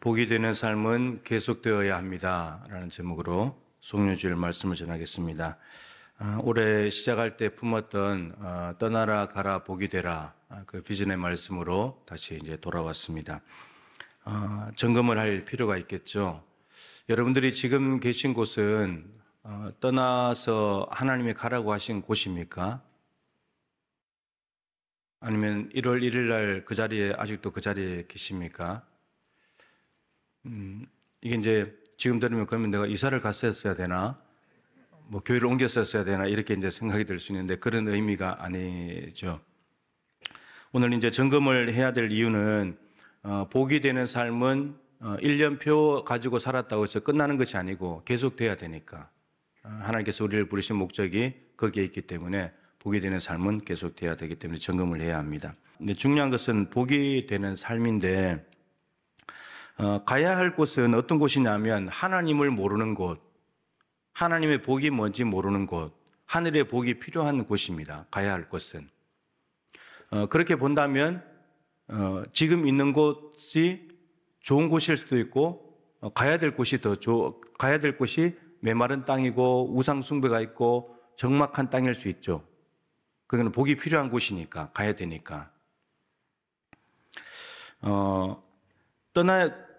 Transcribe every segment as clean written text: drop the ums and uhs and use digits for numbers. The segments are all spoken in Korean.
복이 되는 삶은 계속되어야 합니다. 라는 제목으로 송년주일 말씀을 전하겠습니다. 올해 시작할 때 품었던 떠나라 가라 복이 되라 그 비전의 말씀으로 다시 이제 돌아왔습니다. 점검을 할 필요가 있겠죠. 여러분들이 지금 계신 곳은 떠나서 하나님이 가라고 하신 곳입니까? 아니면 1월 1일 날 그 자리에 아직도 그 자리에 계십니까? 이게 이제 지금 들으면 그러면 내가 이사를 갔었어야 되나? 뭐 교회를 옮겼었어야 되나? 이렇게 이제 생각이 들 수 있는데 그런 의미가 아니죠. 오늘 이제 점검을 해야 될 이유는 복이 되는 삶은 1년표 가지고 살았다고 해서 끝나는 것이 아니고 계속돼야 되니까 하나님께서 우리를 부르신 목적이 거기에 있기 때문에 복이 되는 삶은 계속돼야 되기 때문에 점검을 해야 합니다. 근데 중요한 것은 복이 되는 삶인데 가야 할 곳은 어떤 곳이냐면 하나님을 모르는 곳, 하나님의 복이 뭔지 모르는 곳, 하늘의 복이 필요한 곳입니다. 가야 할 곳은. 그렇게 본다면 지금 있는 곳이 좋은 곳일 수도 있고 가야 될 곳이 가야 될 곳이 메마른 땅이고 우상 숭배가 있고 적막한 땅일 수 있죠. 그거는 복이 필요한 곳이니까 가야 되니까.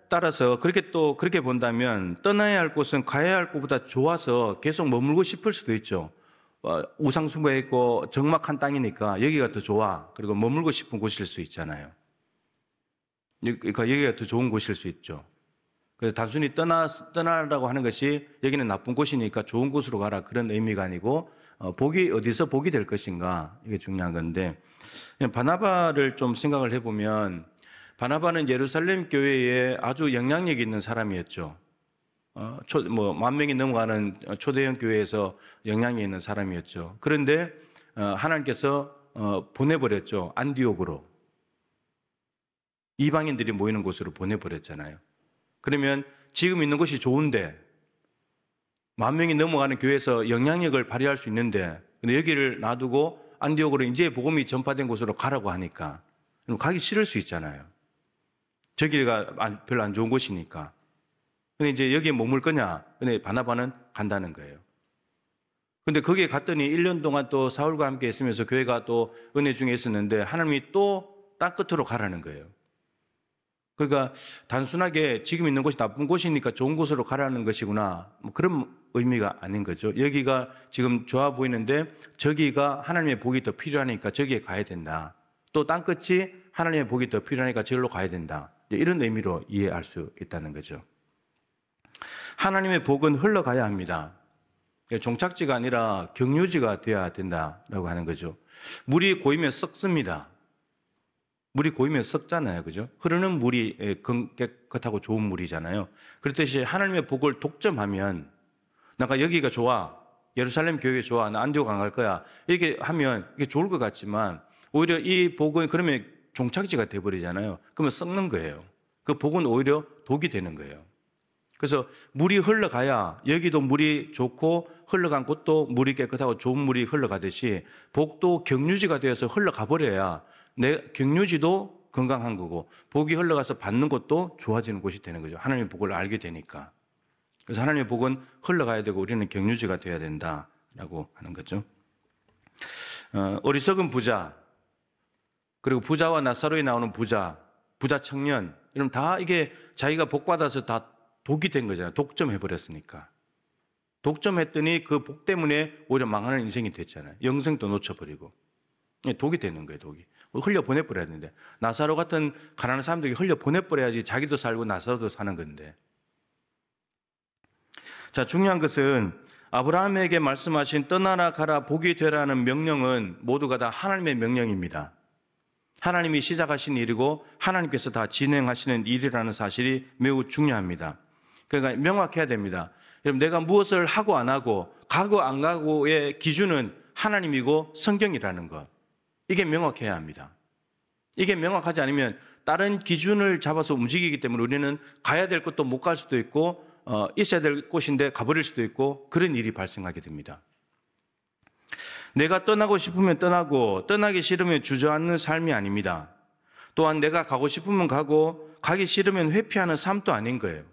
따라서 그렇게 본다면 떠나야 할 곳은 가야 할 곳보다 좋아서 계속 머물고 싶을 수도 있죠. 우상 숭배가 있고 적막한 땅이니까 여기가 더 좋아. 그리고 머물고 싶은 곳일 수 있잖아요. 그러니까 여기가 더 좋은 곳일 수 있죠. 그래서 단순히 떠나라고 하는 것이 여기는 나쁜 곳이니까 좋은 곳으로 가라 그런 의미가 아니고 복이 어디서 복이 될 것인가 이게 중요한 건데 바나바를 좀 생각을 해보면 바나바는 예루살렘 교회에 아주 영향력 있는 사람이었죠. 10,000명이 넘어가는 초대형 교회에서 영향이 있는 사람이었죠. 그런데 하나님께서 보내버렸죠. 안디옥으로. 이방인들이 모이는 곳으로 보내버렸잖아요. 그러면 지금 있는 곳이 좋은데 10,000명이 넘어가는 교회에서 영향력을 발휘할 수 있는데 근데 여기를 놔두고 안디옥으로 이제 복음이 전파된 곳으로 가라고 하니까 가기 싫을 수 있잖아요. 저기가 별로 안 좋은 곳이니까. 근데 이제 여기에 머물 거냐? 근데 바나바는 간다는 거예요. 근데 거기에 갔더니 1년 동안 또 사울과 함께 있으면서 교회가 또 은혜 중에 있었는데 하나님이 또 땅 끝으로 가라는 거예요. 그러니까 단순하게 지금 있는 곳이 나쁜 곳이니까 좋은 곳으로 가라는 것이구나. 뭐 그런 의미가 아닌 거죠. 여기가 지금 좋아 보이는데 저기가 하나님의 복이 더 필요하니까 저기에 가야 된다. 또 땅 끝이 하나님의 복이 더 필요하니까 저기로 가야 된다. 이런 의미로 이해할 수 있다는 거죠. 하나님의 복은 흘러가야 합니다. 종착지가 아니라 경유지가 되어야 된다라고 하는 거죠. 물이 고이면 썩습니다. 물이 고이면 썩잖아요. 그죠? 흐르는 물이 깨끗하고 좋은 물이잖아요. 그렇듯이 하나님의 복을 독점하면 내가 여기가 좋아. 예루살렘 교회 좋아. 나 안디옥 안 갈 거야. 이렇게 하면 이게 좋을 것 같지만 오히려 이 복은 그러면 종착지가 돼버리잖아요. 그러면 썩는 거예요. 그 복은 오히려 독이 되는 거예요. 그래서 물이 흘러가야 여기도 물이 좋고 흘러간 곳도 물이 깨끗하고 좋은 물이 흘러가듯이 복도 경유지가 되어서 흘러가 버려야 내 경유지도 건강한 거고 복이 흘러가서 받는 것도 좋아지는 곳이 되는 거죠. 하나님의 복을 알게 되니까. 그래서 하나님의 복은 흘러가야 되고 우리는 경유지가 되어야 된다라고 하는 거죠. 어리석은 부자 그리고 부자와 나사로에 나오는 부자 청년 이러면 다 이게 자기가 복 받아서 다 독이 된 거잖아요. 독점해버렸으니까. 독점했더니 그 복 때문에 오히려 망하는 인생이 됐잖아요. 영생도 놓쳐버리고. 독이 되는 거예요, 독이. 흘려보내버려야 되는데. 나사로 같은 가난한 사람들이 흘려보내버려야지 자기도 살고 나사로도 사는 건데. 자, 중요한 것은 아브라함에게 말씀하신 떠나라 가라 복이 되라는 명령은 모두가 다 하나님의 명령입니다. 하나님이 시작하신 일이고 하나님께서 다 진행하시는 일이라는 사실이 매우 중요합니다. 그러니까 명확해야 됩니다. 여러분 내가 무엇을 하고 안 하고 가고 안 가고의 기준은 하나님이고 성경이라는 것. 이게 명확해야 합니다. 이게 명확하지 않으면 다른 기준을 잡아서 움직이기 때문에 우리는 가야 될 곳도 못 갈 수도 있고 있어야 될 곳인데 가버릴 수도 있고 그런 일이 발생하게 됩니다. 내가 떠나고 싶으면 떠나고 떠나기 싫으면 주저앉는 삶이 아닙니다. 또한 내가 가고 싶으면 가고 가기 싫으면 회피하는 삶도 아닌 거예요.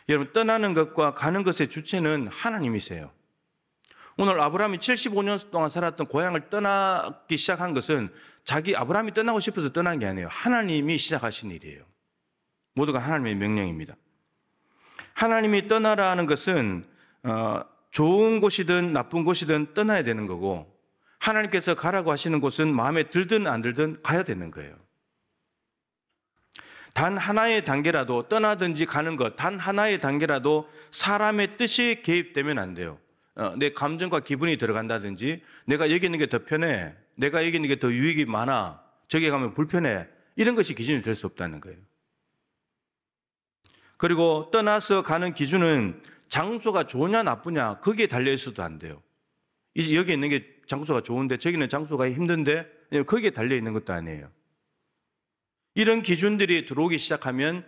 여러분, 떠나는 것과 가는 것의 주체는 하나님이세요. 오늘 아브라함이 75년 동안 살았던 고향을 떠나기 시작한 것은 아브라함이 떠나고 싶어서 떠난 게 아니에요. 하나님이 시작하신 일이에요. 모두가 하나님의 명령입니다. 하나님이 떠나라는 것은 좋은 곳이든 나쁜 곳이든 떠나야 되는 거고, 하나님께서 가라고 하시는 곳은 마음에 들든 안 들든 가야 되는 거예요. 단 하나의 단계라도 떠나든지 가는 것, 단 하나의 단계라도 사람의 뜻이 개입되면 안 돼요. 내 감정과 기분이 들어간다든지, 내가 여기 있는 게 더 편해, 내가 여기 있는 게 더 유익이 많아, 저기 가면 불편해, 이런 것이 기준이 될 수 없다는 거예요. 그리고 떠나서 가는 기준은 장소가 좋으냐 나쁘냐 거기에 달려있어도 안 돼요. 여기 있는 게 장소가 좋은데 저기는 장소가 힘든데 거기에 달려있는 것도 아니에요. 이런 기준들이 들어오기 시작하면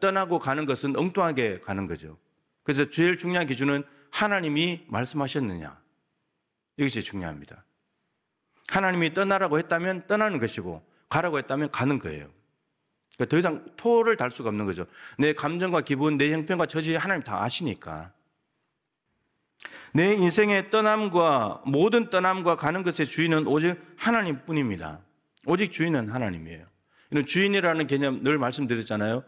떠나고 가는 것은 엉뚱하게 가는 거죠. 그래서 제일 중요한 기준은 하나님이 말씀하셨느냐, 이것이 중요합니다. 하나님이 떠나라고 했다면 떠나는 것이고 가라고 했다면 가는 거예요. 그러니까 더 이상 토를 달 수가 없는 거죠. 내 감정과 기분, 내 형편과 처지 하나님 다 아시니까. 내 인생의 떠남과 모든 떠남과 가는 것의 주인은 오직 하나님뿐입니다. 오직 주인은 하나님이에요. 이런 주인이라는 개념 늘 말씀드렸잖아요.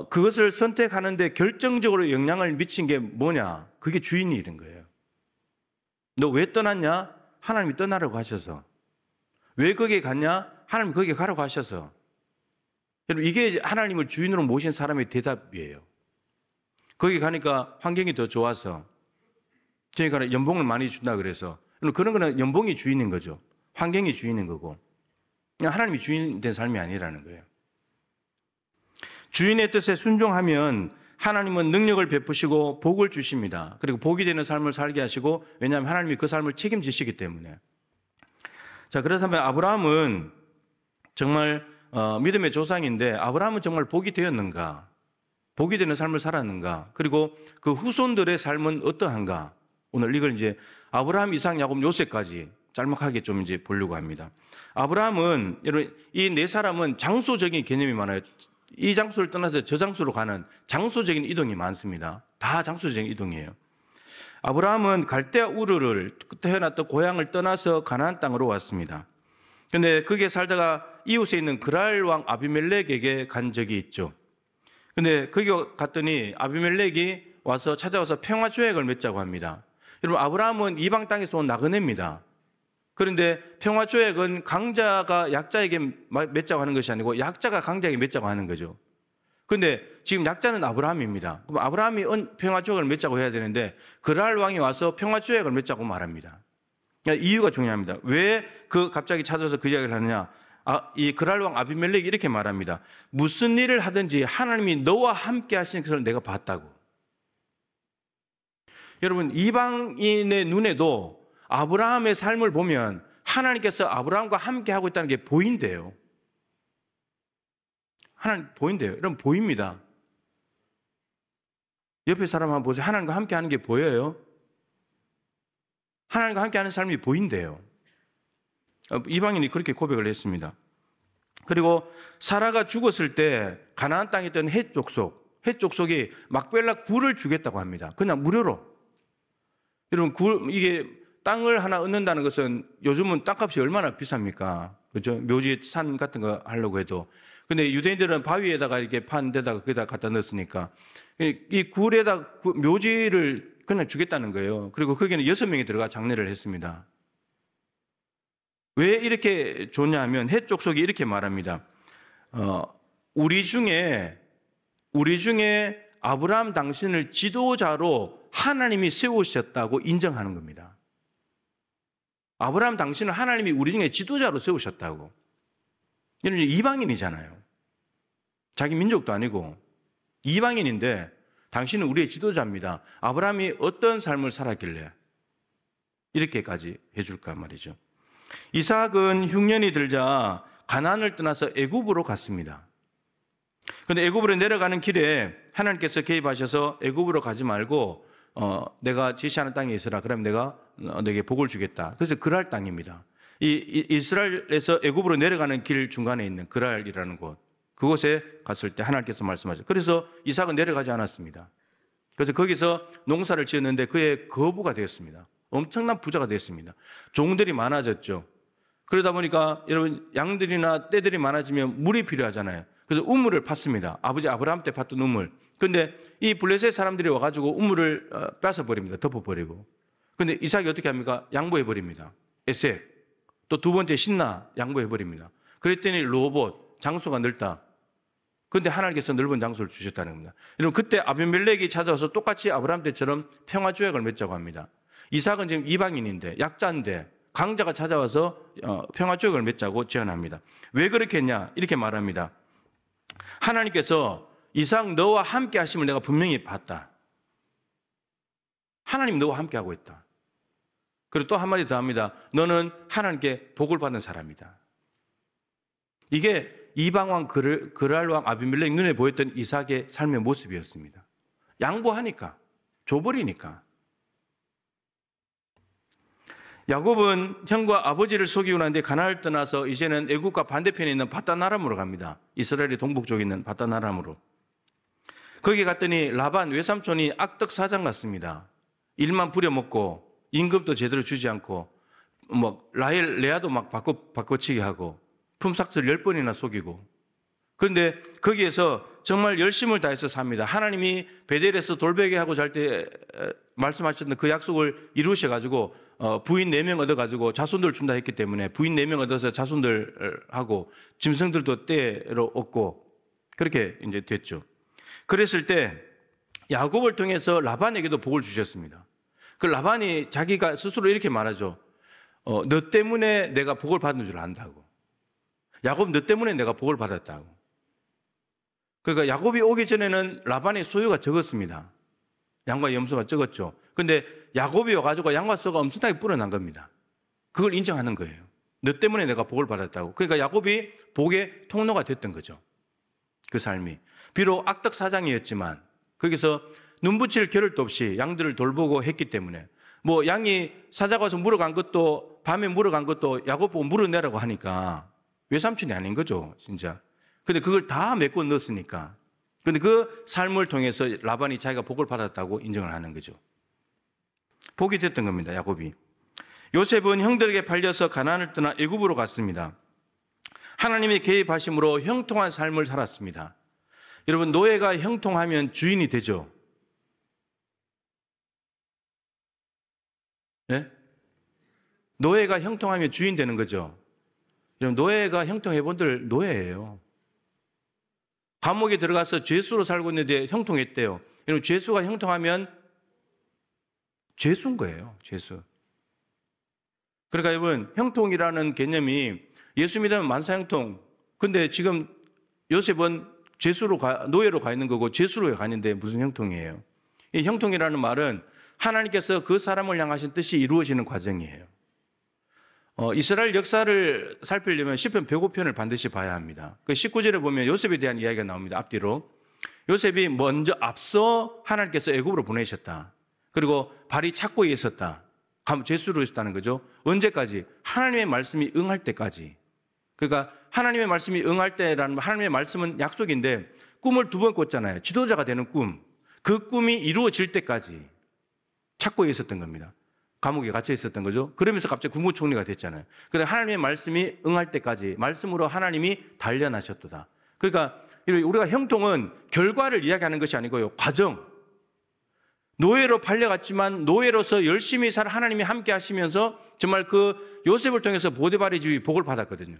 그것을 선택하는데 결정적으로 영향을 미친 게 뭐냐? 그게 주인이 이런 거예요. 너 왜 떠났냐? 하나님이 떠나라고 하셔서. 왜 거기에 갔냐? 하나님이 거기에 가라고 하셔서. 여러분, 이게 하나님을 주인으로 모신 사람의 대답이에요. 거기 가니까 환경이 더 좋아서, 그러니까 연봉을 많이 준다 그래서, 그런 거는 연봉이 주인인 거죠. 환경이 주인인 거고, 하나님이 주인 된 삶이 아니라는 거예요. 주인의 뜻에 순종하면 하나님은 능력을 베푸시고 복을 주십니다. 그리고 복이 되는 삶을 살게 하시고, 왜냐하면 하나님이 그 삶을 책임지시기 때문에. 자, 그렇다면 아브라함은 정말 믿음의 조상인데 아브라함은 정말 복이 되었는가? 복이 되는 삶을 살았는가? 그리고 그 후손들의 삶은 어떠한가? 오늘 이걸 이제 아브라함, 이삭, 야곱, 요셉까지 짤막하게 좀 이제 보려고 합니다. 아브라함은, 여러분, 이 네 사람은 장소적인 개념이 많아요. 이 장소를 떠나서 저 장소로 가는 장소적인 이동이 많습니다. 다 장소적인 이동이에요. 아브라함은 갈대아 우르를 태어났던 고향을 떠나서 가나안 땅으로 왔습니다. 근데 거기에 살다가 이웃에 있는 그랄 왕 아비멜렉에게 간 적이 있죠. 근데 거기 갔더니 아비멜렉이 찾아와서 평화 조약을 맺자고 합니다. 여러분, 아브라함은 이방 땅에서 온 나그네입니다. 그런데 평화 조약은 강자가 약자에게 맺자고 하는 것이 아니고 약자가 강자에게 맺자고 하는 거죠. 그런데 지금 약자는 아브라함입니다. 그럼 아브라함이 평화 조약을 맺자고 해야 되는데 그랄 왕이 와서 평화 조약을 맺자고 말합니다. 그러니까 이유가 중요합니다. 왜 갑자기 찾아서 그 이야기를 하느냐? 이 그랄 왕 아비멜렉이 이렇게 말합니다. 무슨 일을 하든지 하나님이 너와 함께 하시는 것을 내가 봤다고. 여러분, 이방인의 눈에도 아브라함의 삶을 보면 하나님께서 아브라함과 함께 하고 있다는 게 보인대요. 하나님 보인대요. 여러분, 보입니다. 옆에 사람 한번 보세요. 하나님과 함께 하는 게 보여요? 하나님과 함께 하는 삶이 보인대요. 이방인이 그렇게 고백을 했습니다. 그리고 사라가 죽었을 때 가나안 땅에 있던 헷 족속이 막벨라 굴을 주겠다고 합니다. 그냥 무료로. 여러분, 이게 땅을 하나 얻는다는 것은 요즘은 땅값이 얼마나 비쌉니까? 그죠? 묘지 산 같은 거 하려고 해도. 근데 유대인들은 바위에다가 이렇게 판 데다가 거기다 갖다 넣었으니까 이 굴에다 묘지를 그냥 주겠다는 거예요. 그리고 거기는 6명이 들어가 장례를 했습니다. 왜 이렇게 좋냐 하면 헷 족속이 이렇게 말합니다. 우리 중에 아브라함 당신을 지도자로 하나님이 세우셨다고 인정하는 겁니다. 아브라함 당신을 하나님이 우리 중에 지도자로 세우셨다고. 이런 이방인이잖아요. 자기 민족도 아니고 이방인인데 당신은 우리의 지도자입니다. 아브라함이 어떤 삶을 살았길래 이렇게까지 해줄까 말이죠. 이삭은 흉년이 들자 가나안을 떠나서 애굽으로 갔습니다. 그런데 애굽으로 내려가는 길에 하나님께서 개입하셔서 애굽으로 가지 말고 내가 지시하는 땅에 있으라. 그러면 내가 너에게 복을 주겠다. 그래서 그랄 땅입니다. 이 이스라엘에서 애굽으로 내려가는 길 중간에 있는 그랄이라는 곳, 그곳에 갔을 때 하나님께서 말씀하셨어요. 그래서 이삭은 내려가지 않았습니다. 그래서 거기서 농사를 지었는데 그의 거부가 되었습니다. 엄청난 부자가 됐습니다. 종들이 많아졌죠. 그러다 보니까 여러분 양들이나 떼들이 많아지면 물이 필요하잖아요. 그래서 우물을 팠습니다. 아버지 아브라함 때 팠던 우물. 근데 이 블레셋 사람들이 와가지고 우물을 뺏어버립니다. 덮어버리고. 근데 이삭이 어떻게 합니까? 양보해버립니다. 에색. 또 두 번째 신나 양보해버립니다. 그랬더니 로봇, 장소가 넓다. 근데 하나님께서 넓은 장소를 주셨다는 겁니다. 여러분 그때 아비멜렉이 찾아와서 똑같이 아브라함 때처럼 평화조약을 맺자고 합니다. 이삭은 지금 이방인인데 약자인데 강자가 찾아와서 평화조약을 맺자고 제안합니다. 왜 그렇게 했냐? 이렇게 말합니다. 하나님께서 이삭 너와 함께 하심을 내가 분명히 봤다. 하나님 너와 함께 하고 있다. 그리고 또 한마디 더 합니다. 너는 하나님께 복을 받는 사람이다. 이게 이방왕 그랄왕 아비멜렉 눈에 보였던 이삭의 삶의 모습이었습니다. 양보하니까, 줘버리니까. 야곱은 형과 아버지를 속이고 난 뒤에 가나안을 떠나서 이제는 애국과 반대편에 있는 바다나람으로 갑니다. 이스라엘의 동북쪽에 있는 바다나람으로. 거기 갔더니 라반 외삼촌이 악덕 사장 같습니다. 일만 부려먹고 임금도 제대로 주지 않고 라헬 레아도 막 바꿔치기 하고 품삯을 10번이나 속이고. 그런데 거기에서 정말 열심을 다해서 삽니다. 하나님이 베델에서 돌베개 하고 잘 때 말씀하셨던 그 약속을 이루셔가지고 부인 4명 얻어가지고 자손들 준다 했기 때문에 부인 4명 얻어서 자손들 하고 짐승들도 때로 얻고 그렇게 이제 됐죠. 그랬을 때 야곱을 통해서 라반에게도 복을 주셨습니다. 그 라반이 자기가 스스로 이렇게 말하죠. 너 때문에 내가 복을 받은 줄 안다고. 야곱 너 때문에 내가 복을 받았다고. 그러니까 야곱이 오기 전에는 라반의 소유가 적었습니다. 양과 염소가 적었죠. 근데 야곱이 와가지고 양과 소가 엄청나게 불어난 겁니다. 그걸 인정하는 거예요. 너 때문에 내가 복을 받았다고. 그러니까 야곱이 복의 통로가 됐던 거죠. 그 삶이. 비록 악덕 사장이었지만 거기서 눈붙일 겨를도 없이 양들을 돌보고 했기 때문에 양이 사자가 와서 물어간 것도 밤에 물어간 것도 야곱 보고 물어내라고 하니까 외삼촌이 아닌 거죠, 진짜. 근데 그걸 다 메꿔 넣었으니까. 근데 그 삶을 통해서 라반이 자기가 복을 받았다고 인정을 하는 거죠. 복이 됐던 겁니다, 야곱이. 요셉은 형들에게 팔려서 가나안을 떠나 애굽으로 갔습니다. 하나님의 개입하심으로 형통한 삶을 살았습니다. 여러분, 노예가 형통하면 주인이 되죠. 네? 노예가 형통하면 주인 되는 거죠. 여러분, 노예가 형통해 본들 노예예요. 감옥에 들어가서 죄수로 살고 있는데 형통했대요. 여러분, 죄수가 형통하면 죄수인 거예요. 죄수. 그러니까 여러분, 형통이라는 개념이 예수 믿으면 만사형통. 근데 지금 요셉은 노예로 가 있는 거고 죄수로 가 있는데 무슨 형통이에요? 이 형통이라는 말은 하나님께서 그 사람을 향하신 뜻이 이루어지는 과정이에요. 이스라엘 역사를 살피려면 시편 105편을 반드시 봐야 합니다. 그 19절에 보면 요셉에 대한 이야기가 나옵니다. 앞뒤로. 요셉이 먼저 앞서 하나님께서 애굽으로 보내셨다. 그리고 발이 착고에 있었다. 죄수로 있었다는 거죠. 언제까지? 하나님의 말씀이 응할 때까지. 그러니까 하나님의 말씀이 응할 때라는 하나님의 말씀은 약속인데 꿈을 2번 꿨잖아요. 지도자가 되는 꿈. 그 꿈이 이루어질 때까지 착고에 있었던 겁니다. 감옥에 갇혀 있었던 거죠. 그러면서 갑자기 국무총리가 됐잖아요. 그래서 하나님의 말씀이 응할 때까지 말씀으로 하나님이 단련하셨도다. 그러니까 우리가 형통은 결과를 이야기하는 것이 아니고요. 과정. 노예로 팔려갔지만 노예로서 열심히 살 하나님이 함께 하시면서 정말 그 요셉을 통해서 보디발의 집이 복을 받았거든요.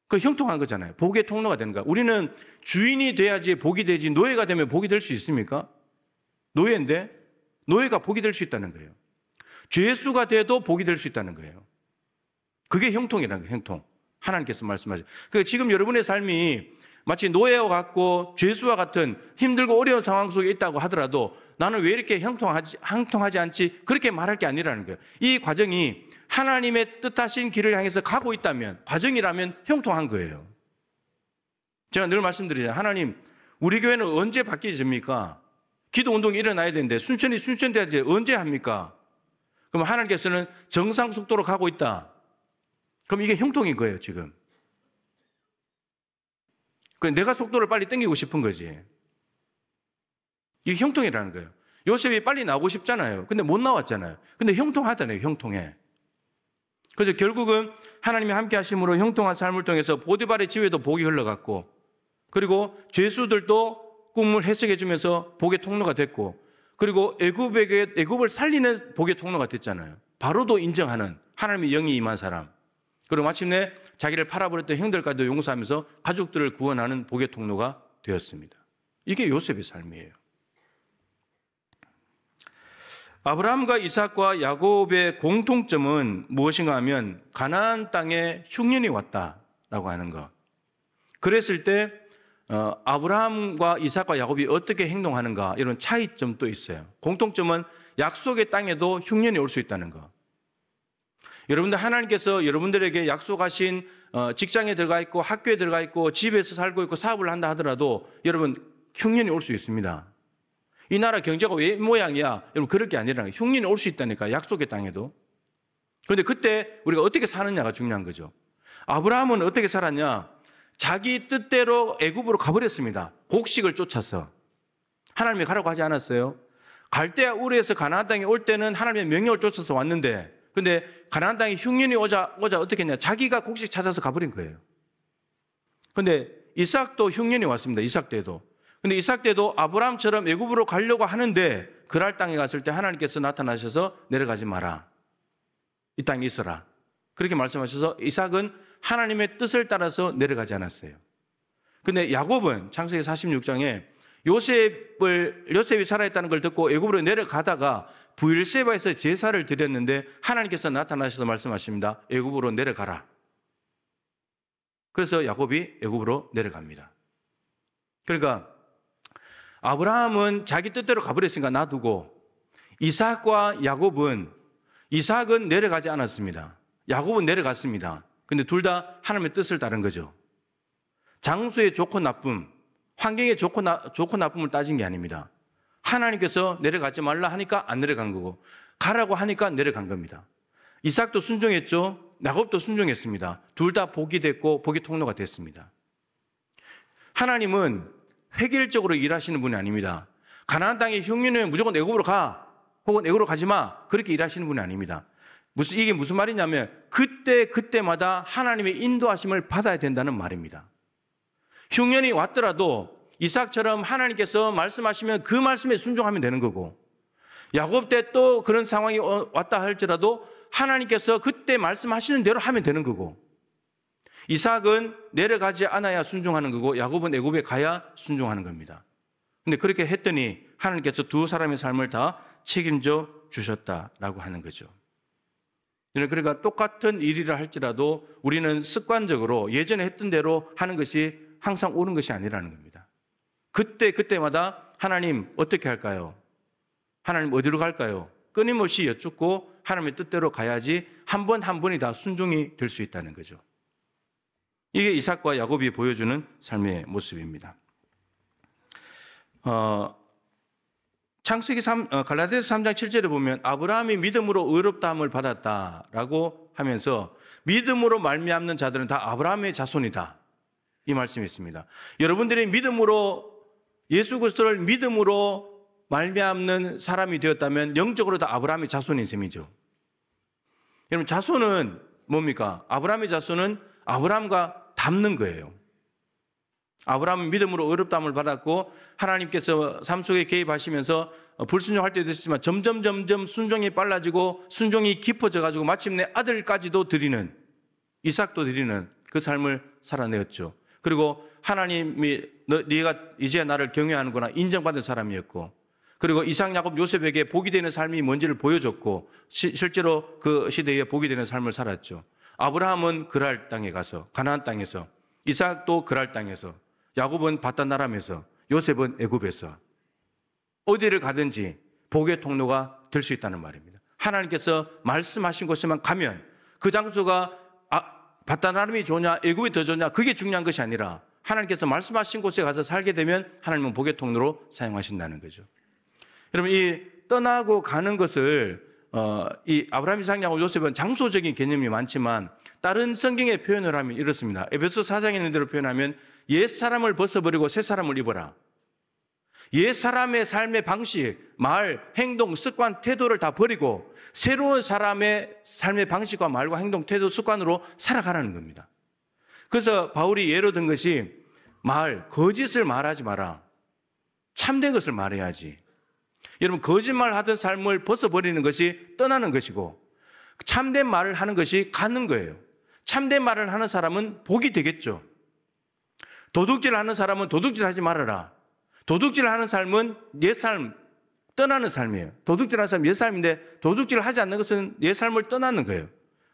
그 형통한 거잖아요. 복의 통로가 되는 거야. 우리는 주인이 돼야지 복이 되지 노예가 되면 복이 될 수 있습니까? 노예인데 노예가 복이 될 수 있다는 거예요. 죄수가 돼도 복이 될 수 있다는 거예요. 그게 형통이라는 거예요. 형통. 하나님께서 말씀하죠. 그러니까 지금 여러분의 삶이 마치 노예와 같고 죄수와 같은 힘들고 어려운 상황 속에 있다고 하더라도 나는 왜 이렇게 형통하지 않지? 그렇게 말할 게 아니라는 거예요. 이 과정이 하나님의 뜻하신 길을 향해서 가고 있다면, 과정이라면 형통한 거예요. 제가 늘 말씀드리잖아요. 하나님, 우리 교회는 언제 바뀌어집니까? 기도 운동이 일어나야 되는데 순천돼야 되는데 언제 합니까? 그럼 하나님께서는 정상 속도로 가고 있다. 그럼 이게 형통인 거예요, 지금. 내가 속도를 빨리 당기고 싶은 거지. 이게 형통이라는 거예요. 요셉이 빨리 나오고 싶잖아요. 근데 못 나왔잖아요. 근데 형통하잖아요. 형통해. 그래서 결국은 하나님이 함께 하심으로 형통한 삶을 통해서 보디발의 집에도 복이 흘러갔고, 그리고 죄수들도 꿈을 해석해 주면서 복의 통로가 됐고, 그리고 애굽을 살리는 복의 통로가 됐잖아요. 바로도 인정하는 하나님의 영이 임한 사람. 그리고 마침내 자기를 팔아버렸던 형들까지도 용서하면서 가족들을 구원하는 복의 통로가 되었습니다. 이게 요셉의 삶이에요. 아브라함과 이삭과 야곱의 공통점은 무엇인가 하면 가나안 땅에 흉년이 왔다라고 하는 것. 그랬을 때 아브라함과 이삭과 야곱이 어떻게 행동하는가, 이런 차이점도 있어요. 공통점은 약속의 땅에도 흉년이 올 수 있다는 것. 여러분들, 하나님께서 여러분들에게 약속하신 직장에 들어가 있고 학교에 들어가 있고 집에서 살고 있고 사업을 한다 하더라도 여러분 흉년이 올 수 있습니다. 이 나라 경제가 왜 모양이야? 여러분, 그럴 게 아니라 흉년이 올 수 있다니까, 약속의 땅에도. 그런데 그때 우리가 어떻게 사느냐가 중요한 거죠. 아브라함은 어떻게 살았냐? 자기 뜻대로 애굽으로 가버렸습니다. 곡식을 쫓아서. 하나님이 가라고 하지 않았어요. 갈대아 우르에서 가나안 땅에 올 때는 하나님의 명령을 쫓아서 왔는데, 근데 가나안 땅에 흉년이 오자 어떻게 했냐? 자기가 곡식 찾아서 가버린 거예요. 근데 이삭도 흉년이 왔습니다. 이삭 때도. 근데 이삭 때도 아브라함처럼 애굽으로 가려고 하는데, 그랄 땅에 갔을 때 하나님께서 나타나셔서 내려가지 마라. 이 땅에 있어라. 그렇게 말씀하셔서 이삭은 하나님의 뜻을 따라서 내려가지 않았어요. 근데 야곱은 창세기 46장에 요셉이 살아있다는 걸 듣고 애굽으로 내려가다가 브엘세바에서 제사를 드렸는데 하나님께서 나타나셔서 말씀하십니다. 애굽으로 내려가라. 그래서 야곱이 애굽으로 내려갑니다. 그러니까 아브라함은 자기 뜻대로 가버렸으니까 놔두고, 이삭과 야곱은, 이삭은 내려가지 않았습니다. 야곱은 내려갔습니다. 근데 둘 다 하나님의 뜻을 따른 거죠. 장소의 좋고 나쁨, 환경의 좋고 나쁨을 따진 게 아닙니다. 하나님께서 내려가지 말라 하니까 안 내려간 거고, 가라고 하니까 내려간 겁니다. 이삭도 순종했죠. 야곱도 순종했습니다. 둘 다 복이 됐고 복의 통로가 됐습니다. 하나님은 획일적으로 일하시는 분이 아닙니다. 가나안 땅에 흉년이 오면 무조건 애굽으로 가, 혹은 애굽으로 가지 마, 그렇게 일하시는 분이 아닙니다. 이게 무슨 말이냐면 그때마다 하나님의 인도하심을 받아야 된다는 말입니다. 흉년이 왔더라도 이삭처럼 하나님께서 말씀하시면 그 말씀에 순종하면 되는 거고, 야곱 때 또 그런 상황이 왔다 할지라도 하나님께서 그때 말씀하시는 대로 하면 되는 거고, 이삭은 내려가지 않아야 순종하는 거고, 야곱은 애굽에 가야 순종하는 겁니다. 근데 그렇게 했더니 하나님께서 두 사람의 삶을 다 책임져 주셨다라고 하는 거죠. 그러니까 똑같은 일이라 할지라도 우리는 습관적으로 예전에 했던 대로 하는 것이 항상 옳은 것이 아니라는 겁니다. 그때마다 하나님 어떻게 할까요? 하나님 어디로 갈까요? 끊임없이 여쭙고 하나님의 뜻대로 가야지 한 번 한 번이 다 순종이 될 수 있다는 거죠. 이게 이삭과 야곱이 보여주는 삶의 모습입니다. 갈라디아서 3장 7절에 보면 아브라함이 믿음으로 의롭다함을 받았다라고 하면서 믿음으로 말미암는 자들은 다 아브라함의 자손이다, 이 말씀이 있습니다. 여러분들이 믿음으로, 예수 그리스도를 믿음으로 말미암는 사람이 되었다면 영적으로 다 아브라함의 자손인 셈이죠. 여러분, 자손은 뭡니까? 아브라함의 자손은 아브라함과 닮는 거예요. 아브라함은 믿음으로 의롭다함을 받았고 하나님께서 삶 속에 개입하시면서 불순종할 때도 있었지만 점점 순종이 빨라지고 순종이 깊어져 가지고 마침내 아들까지도 드리는, 이삭도 드리는 그 삶을 살아내었죠. 그리고 하나님이 네가 이제 나를 경외하는구나 인정받은 사람이었고, 그리고 이삭, 야곱, 요셉에게 복이 되는 삶이 뭔지를 보여줬고 실제로 그 시대에 복이 되는 삶을 살았죠. 아브라함은 그랄 땅에 가서, 가나안 땅에서, 이삭도 그랄 땅에서, 야곱은 바단아람에서, 요셉은 애굽에서, 어디를 가든지 복의 통로가 될 수 있다는 말입니다. 하나님께서 말씀하신 곳에만 가면 그 장소가 바단아람이 좋냐 애굽이 더 좋냐 그게 중요한 것이 아니라 하나님께서 말씀하신 곳에 가서 살게 되면 하나님은 복의 통로로 사용하신다는 거죠. 여러분, 이 떠나고 가는 것을 이 아브라함, 이삭, 야곱, 요셉은 장소적인 개념이 많지만 다른 성경의 표현을 하면 이렇습니다. 에베소 4장에 있는 대로 표현하면 옛 사람을 벗어버리고 새 사람을 입어라. 옛 사람의 삶의 방식, 말, 행동, 습관, 태도를 다 버리고 새로운 사람의 삶의 방식과 말과 행동, 태도, 습관으로 살아가라는 겁니다. 그래서 바울이 예로 든 것이 거짓을 말하지 마라. 참된 것을 말해야지. 여러분, 거짓말 하던 삶을 벗어버리는 것이 떠나는 것이고 참된 말을 하는 것이 갖는 거예요. 참된 말을 하는 사람은 복이 되겠죠. 도둑질 하는 사람은 도둑질 하지 말아라. 도둑질 하는 삶은 옛삶, 떠나는 삶이에요. 도둑질 하는 사람은 옛삶인데 도둑질 하지 않는 것은 옛삶을 떠나는 거예요.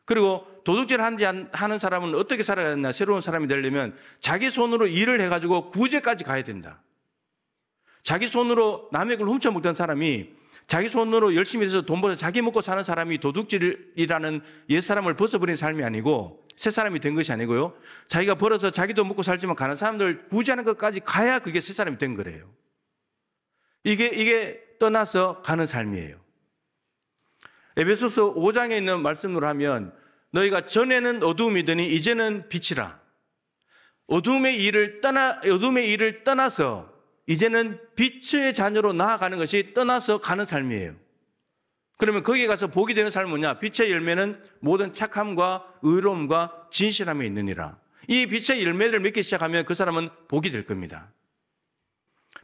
그리고 도둑질 하는 사람은 어떻게 살아가야 되나, 새로운 사람이 되려면 자기 손으로 일을 해가지고 구제까지 가야 된다. 자기 손으로 남의 걸 훔쳐먹던 사람이 자기 손으로 열심히 해서 돈 벌어서 자기 먹고 사는 사람이 도둑질이라는 옛사람을 벗어버린 삶이 아니고 새 사람이 된 것이 아니고요. 자기가 벌어서 자기도 먹고 살지만 가는 사람들 구제하는 것까지 가야 그게 새 사람이 된 거래요. 이게 떠나서 가는 삶이에요. 에베소서 5장에 있는 말씀으로 하면 너희가 전에는 어두움이더니 이제는 빛이라. 어두움의 일을 떠나서 이제는 빛의 자녀로 나아가는 것이 떠나서 가는 삶이에요. 그러면 거기에 가서 복이 되는 삶은 뭐냐? 빛의 열매는 모든 착함과 의로움과 진실함에 있느니라. 이 빛의 열매를 맺기 시작하면 그 사람은 복이 될 겁니다.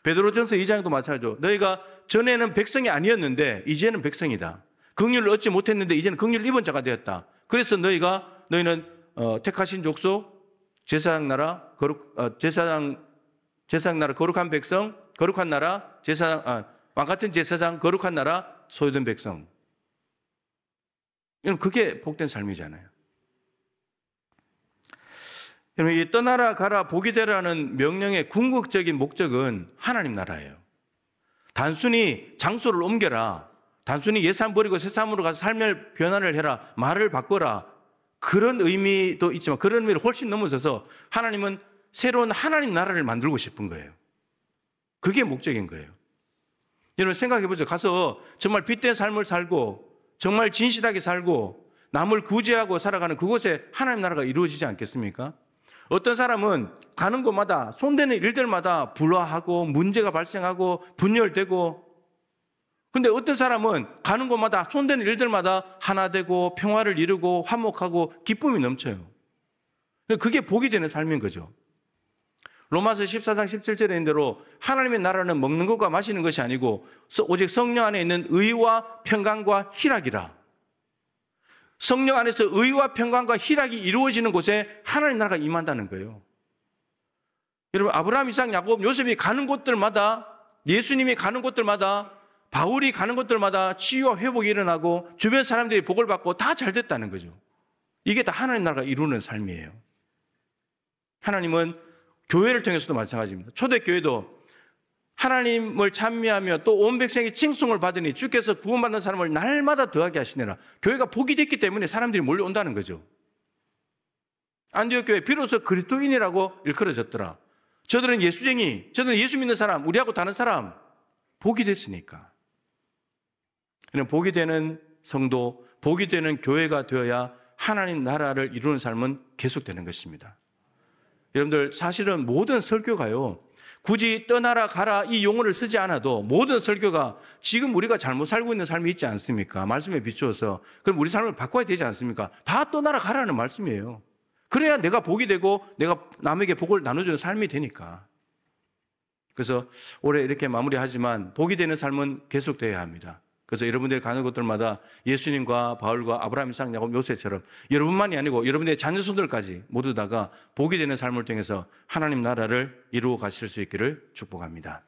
베드로전서 2장도 마찬가지죠. 너희가 전에는 백성이 아니었는데 이제는 백성이다. 긍휼을 얻지 못했는데 이제는 긍휼을 입은 자가 되었다. 그래서 너희는 택하신 족속, 제사장 나라, 거룩한 백성, 거룩한 나라, 왕 같은 제사장, 거룩한 나라, 소유된 백성. 그게 복된 삶이잖아요. 여러분, 이 떠나라 가라 복이 되라는 명령의 궁극적인 목적은 하나님 나라예요. 단순히 장소를 옮겨라, 단순히 옛삶 버리고 새 삶으로 가서 삶의 변화를 해라, 말을 바꿔라, 그런 의미도 있지만 그런 의미를 훨씬 넘어서서 하나님은 새로운 하나님 나라를 만들고 싶은 거예요. 그게 목적인 거예요. 여러분 생각해 보세요. 가서 정말 빛된 삶을 살고 정말 진실하게 살고 남을 구제하고 살아가는 그곳에 하나님 나라가 이루어지지 않겠습니까? 어떤 사람은 가는 곳마다 손대는 일들마다 불화하고 문제가 발생하고 분열되고, 근데 어떤 사람은 가는 곳마다 손대는 일들마다 하나 되고 평화를 이루고 화목하고 기쁨이 넘쳐요. 그게 복이 되는 삶인 거죠. 로마서 14장 17절에 있는 대로 하나님의 나라는 먹는 것과 마시는 것이 아니고 오직 성령 안에 있는 의와 평강과 희락이라. 성령 안에서 의와 평강과 희락이 이루어지는 곳에 하나님 나라가 임한다는 거예요. 여러분, 아브라함, 이삭, 야곱, 요셉이 가는 곳들마다, 예수님이 가는 곳들마다, 바울이 가는 곳들마다 치유와 회복이 일어나고 주변 사람들이 복을 받고 다 잘 됐다는 거죠. 이게 다 하나님 나라가 이루는 삶이에요. 하나님은 교회를 통해서도 마찬가지입니다. 초대교회도 하나님을 찬미하며 또 온 백성이 칭송을 받으니 주께서 구원받는 사람을 날마다 더하게 하시느라. 교회가 복이 됐기 때문에 사람들이 몰려온다는 거죠. 안디옥 교회 비로소 그리스도인이라고 일컬어졌더라. 저들은 예수쟁이, 저들은 예수 믿는 사람, 우리하고 다른 사람, 복이 됐으니까. 그냥 복이 되는 성도, 복이 되는 교회가 되어야 하나님 나라를 이루는 삶은 계속되는 것입니다. 여러분들, 사실은 모든 설교가요, 굳이 떠나라 가라 이 용어를 쓰지 않아도 모든 설교가 지금 우리가 잘못 살고 있는 삶이 있지 않습니까? 말씀에 비추어서. 그럼 우리 삶을 바꿔야 되지 않습니까? 다 떠나라 가라는 말씀이에요. 그래야 내가 복이 되고 내가 남에게 복을 나눠주는 삶이 되니까. 그래서 올해 이렇게 마무리하지만 복이 되는 삶은 계속되어야 합니다. 그래서 여러분들이 가는 곳들마다 예수님과 바울과 아브라함, 이삭, 야곱, 요셉처럼 여러분만이 아니고 여러분들의 자녀손들까지 모두 다가 복이 되는 삶을 통해서 하나님 나라를 이루어 가실 수 있기를 축복합니다.